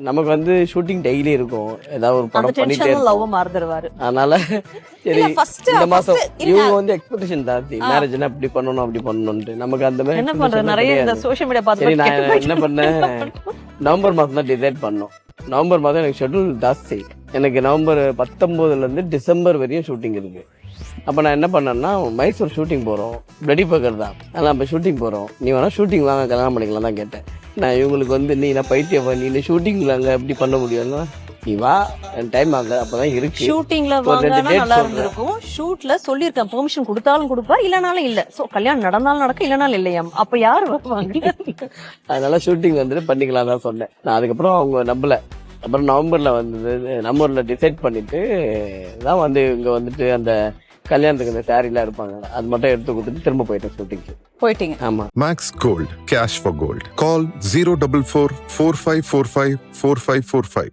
நமக்கு வந்து shooting daily இருக்கும், ஏதாவது ஒரு படம் பண்ணிட்டே லவ் மறந்துடுவாரு. அதனால சரி இந்த மாசம் இவங்க வந்து எக்ஸ்பெக்டேஷன் ஜாஸ்தி, மேரேஜ்னா இப்படி பண்ணணும் அப்படி பண்ணணும்ட்டு. நமக்கு அந்த மாதிரி என்ன பண்ற, நிறைய இந்த சோஷியல் மீடியா பார்த்து சரி நான் என்ன பண்ணேன், நவம்பர் மாதம் தான் டிசைட் பண்ணோம். நவம்பர் மாதம் எனக்கு ஷெட்யூல் ஜாஸ்தி. எனக்கு நவம்பர் 19 டிசம்பர் வரையும் ஷூட்டிங் இருக்கு. அப்போ நான் என்ன பண்ணேன்னா, மைசூர் ஷூட்டிங் போகிறோம், பிளடி பக்கர் தான். அதனால் அப்போ ஷூட்டிங் போகிறோம், நீ வேணால் ஷூட்டிங் வாங்க கல்யாணம் பண்ணிக்கலாம் தான் கேட்டேன். நான் இவங்களுக்கு வந்து நீ நான் பைத்தியம் நீ ஷூட்டிங் அங்கே எப்படி பண்ண முடியும்னா, நீ வா என் டைம் ஆகல அப்பதான் இருக்கு. ஷூட்டிங்ல வாங்கினா நல்லா இருந்திருக்கும். ஷூட்ல சொல்லியிருக்கேன், பெர்மிஷன் கொடுத்தாலும் கொடுப்பா, இல்லனாலும் இல்ல. சோ கல்யாணம் நடந்தாலும் நடக்கும், இல்லனாலும் இல்லையாம். அப்ப யாரு வருவாங்க? அதனால ஷூட்டிங் வந்துட்டு பண்ணிக்கலாம் தான் சொன்னேன் நான். அதுக்கப்புறம் அவங்க நம்பல. அப்புறம் நவம்பர்ல டிசைட் பண்ணிட்டு தான் வந்து இங்க வந்துட்டு அந்த கல்யாணத்துக்கு இந்த சாரிலாம் இருப்பாங்க, அது மட்டும் எடுத்து கொடுத்துட்டு திரும்ப போயிட்டேன் ஷூட்டிங்க்கு. போயிட்டீங்க? ஆமா. Max Gold, cash for gold. Call 044 4545 4545.